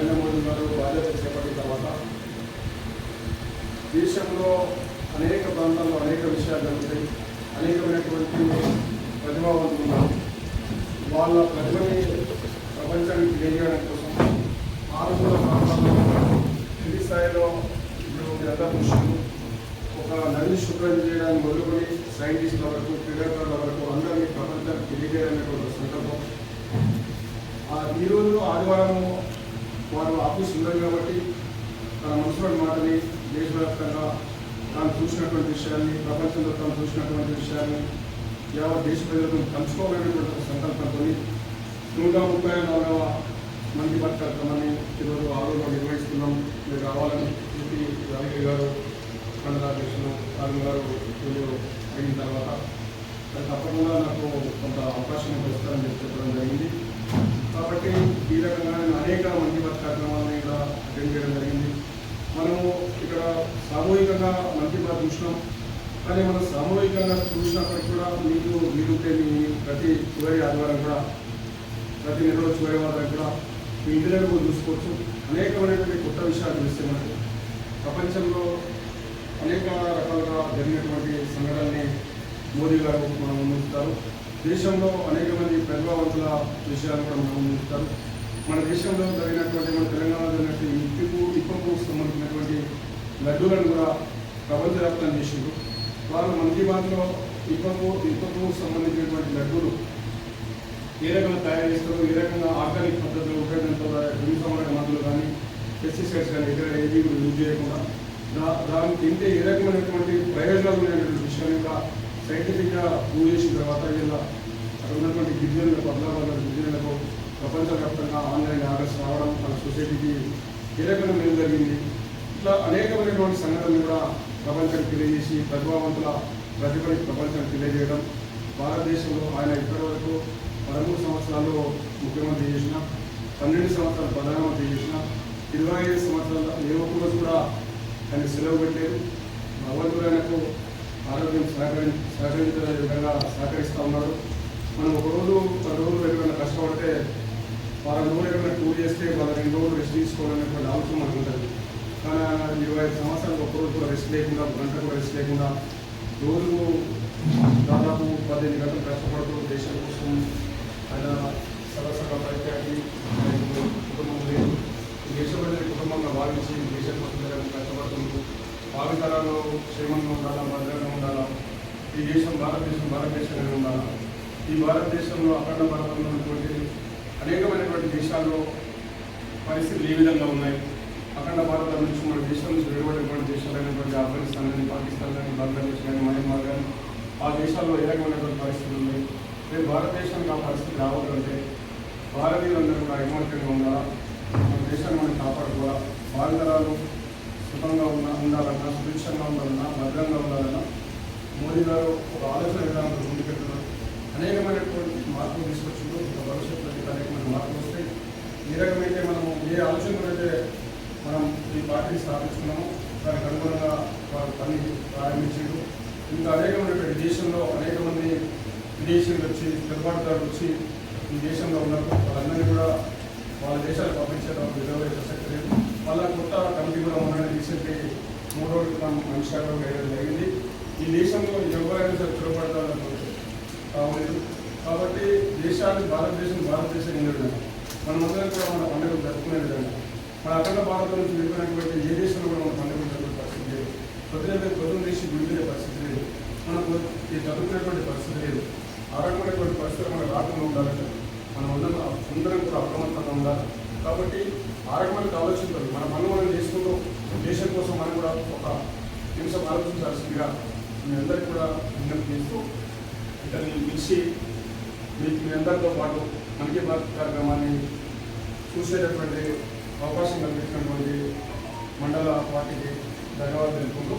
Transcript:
నరేంద్ర మోదీ గారు బాధ్యత చేపట్టిన తర్వాత దేశంలో అనేక ప్రాంతాల్లో అనేక విషయాలు జరుగుతాయి. అనేకమైనటువంటి ప్రతిభావంతులు ఉన్నారు. వాళ్ళ ప్రతిభని ప్రపంచానికి తెలియజేయడం కోసం ఆరోగ్య ప్రాంతాల్లో కింది స్థాయిలో ఇప్పుడు మీరంతా దృష్టిలో ఒక నదిని శుభ్రం చేయడానికి మొదలుకొని సైంటిస్టుల వరకు క్రీడాకారుల వరకు అందరినీ ప్రపంచానికి తెలియజేయాలనేటువంటి సంకల్పం. ఈరోజు ఆదివారం వారు ఆఫీస్ ఉండదు కాబట్టి తన మనసులోని మాటని దేశవ్యాప్తంగా తాను చూసినటువంటి విషయాన్ని, ప్రపంచంలో తాను చూసినటువంటి విషయాన్ని యావత్ దేశ ప్రజలకు పంచుకోవాలనేటువంటి సంకల్పంతో 134వ మన్ కీ బాత్ కార్యక్రమాన్ని ఈరోజు ఆరులో నిర్వహిస్తున్నాం. మీరు రావాలని చెప్పి రాజకీయ గారు మండలాధ్యక్షులు అరుణ్ గారు వీళ్ళు అయిన తర్వాత తప్పకుండా నాకు కొంత అవకాశం ఇస్తారని చెప్పడం జరిగింది. కాబట్టి ఈ రకంగా నేను అనేక మన్ కీ బాత్ కార్యక్రమాలను ఇక్కడ అటెండ్ చేయడం జరిగింది. మనము ఇక్కడ సామూహికంగా మన్ కీ బాత్ చూసినాం. కానీ మనం సామూహికంగా చూసినప్పటికీ కూడా మీరుంటే మీ ప్రతి చివరి ఆదివారం కూడా ప్రతి నెలలో చివరి వారం కూడా మీ ఇంటి దగ్గర కూడా చూసుకోవచ్చు. అనేకమైనటువంటి కొత్త విషయాలు తెలిస్తే మనకు ప్రపంచంలో అనేక రకాలుగా జరిగినటువంటి సంఘటనల్ని మోదీ గారు మనం ముందుస్తారు. దేశంలో అనేక మంది ప్రతిభావంతుల విషయాలు కూడా మనం ముందుస్తారు. మన దేశంలో జరిగినటువంటి మన తెలంగాణలో జరిగినటువంటి ఇప్పకు సంబంధించినటువంటి లడ్డూలను కూడా ప్రపంచవ్యాప్తం చేసిండ్రు. వారు మన్ కీ బాత్లో ఇప్పకు సంబంధించినటువంటి లడ్డూలు ఏ రకంగా తయారు చేస్తారు, ఏ రకంగా ఆర్గానిక్ పద్ధతులు ఉపయోగంతో క్రిమిసంహారక మందులు కానీ పెస్టిసైడ్స్ కానీ ఎక్కడ ఏది యూజ్ చేయకుండా దాన్ని తింటే ఏ రకమైనటువంటి ప్రయోజనాలు ఉన్నటువంటి విషయాన్ని కూడా సైంటిఫిక్గా ప్రూవ్ చేసిన తర్వాత ఇలా అక్కడ ఉన్నటువంటి గిరిజనులకు అమలాబాద్ గిరిజనులకు ప్రపంచవ్యాప్తంగా ఆన్లైన్ ఆర్డర్స్ రావడం, మన సొసైటీకి ఏ రకంగా మేలు జరిగింది. ఇట్లా అనేకమైనటువంటి సంఘటనలు కూడా ప్రపంచానికి తెలియజేసి ప్రతిభావంతుల ప్రతిభని ప్రపంచానికి తెలియజేయడం. భారతదేశంలో ఆయన ఇప్పటివరకు 13 సంవత్సరాలు ముఖ్యమంత్రి చేసిన, 12 సంవత్సరాలు ప్రధానమంత్రి చేసిన, 25 సంవత్సరాల ఏ ఒక్క రోజు కూడా ఆయన సెలవు పెట్టలేదు. భగవంతుడు ఆయనకు ఆరోగ్యం సహకరించే విధంగా సహకరిస్తూ ఉన్నాడు. మనం ఒక రోజు 10 రోజులు ఎక్కడైనా కష్టపడితే వారం రోజులు ఎక్కడైనా టూర్ చేస్తే వాళ్ళ 2 రోజులు రెస్ట్ తీసుకోవాలనేటువంటి ఆలోచన మనకు ఉంటుంది. కానీ 25 సంవత్సరాలు ఒక రోజు కూడా రెస్ట్ లేకుండా, ఒక గంట కూడా రెస్ట్ లేకుండా రోజు దాదాపు 15 గంటలు కష్టపడుతూ దేశం కోసం ఆయన సరసగా పరిత్యాగి కుటుంబం లేదు, దేశపతి కుటుంబంగా భావించి దేశం కోసం కష్టపడుతుంది. భావితరాలు క్షేమంగా ఉండాలా, భద్రంగా ఉండాలా, ఈ దేశం భారతదేశంగా ఉండాలా. ఈ భారతదేశంలో అఖండ భారతంలో ఉన్నటువంటి అనేకమైనటువంటి దేశాల్లో పరిస్థితులు ఏ విధంగా ఉన్నాయి. అఖండ భారతం నుంచి మన దేశం నుంచి విడిపడినటువంటి దేశాలైనటువంటి ఆఫ్ఘనిస్తాన్ కానీ, పాకిస్తాన్ కానీ, బంగ్లాదేశ్ కానీ, మయన్మార్ కానీ ఆ దేశాల్లో ఏ రకమైనటువంటి పరిస్థితులు ఉన్నాయి. రేపు భారతదేశానికి ఆ పరిస్థితి రావాలంటే భారతీయులందరూ కూడా ఐకమత్యంగా ఉండాలా, మన దేశాన్ని మనం కాపాడుకోవాలా. భారతరాలు సుఖంగా ఉండాలన్నా, సుభిక్షంగా ఉండాలన్నా, భద్రంగా ఉండాలన్నా మోదీ గారు ఒక ఆలోచన విధానంలో ముందుకెళ్తున్నారు. అనేకమైనటువంటి మార్పులు తీసుకొచ్చిందో ఇంకా భవిష్యత్తులో అనేకమైన మార్పులు వస్తాయి. ఏ రకమైతే మనం ఏ ఆలోచనలైతే మనం ఈ పార్టీని స్థాపించుకున్నామో దానికి అనుగుణంగా వారు పని ప్రారంభించారు. ఇంకా అనేకమైనటువంటి దేశంలో అనేక మంది విదేశీయులు వచ్చి, తిరుగుబాటుదారులు వచ్చి ఈ దేశంలో ఉన్నారు. వాళ్ళందరినీ కూడా వాళ్ళ దేశాలకు పంపించేటప్పుడు విలువ ప్రసక్తి లేదు. వాళ్ళ కొత్త కమిటీ కూడా ఉన్నారని రీసెంట్లీ 3 రోజుల క్రితం మనిషిగా వేయడం జరిగింది. ఈ దేశంలో ఎవరైనా సరే తిరుగుబాటుదారులు కావలేదు. కాబట్టి భారతదేశం ఉండే విధంగా మనమందరం కూడా మన పండుగలు జరుపుకునే విధంగా మన అఖండ భారతం నుంచి వెళ్ళినటువంటి ఏ దేశంలో కూడా మన పండుగలు జరుపుకునే పరిస్థితి లేదు. పొద్దున దేశం విడిపోయే పరిస్థితి లేదు. మనకు చదువుకునేటువంటి పరిస్థితి లేదు. ఆరోగ్యమైనటువంటి పరిస్థితులు మనకు రాకుండా ఉండాలంటే మనం అందరం కూడా అప్రమత్తంగా ఉండాలి. కాబట్టి ఆరోగ్యమైన ఆలోచించాలి. మన పనులు మనం చేసుకుంటూ దేశం కోసం మనం కూడా ఒక నిమిషం ఆలోచించాల్సిందిగా మీ అందరికీ కూడా విజ్ఞప్తి చేస్తూ ఇతన్ని పిలిచి మీ అందరితో పాటు మన్ కీ బాత్ కార్యక్రమాన్ని చూసేటటువంటి అవకాశం కల్పించినటువంటి మండల పార్టీకి ధన్యవాదాలు తెలుపుకుంటూ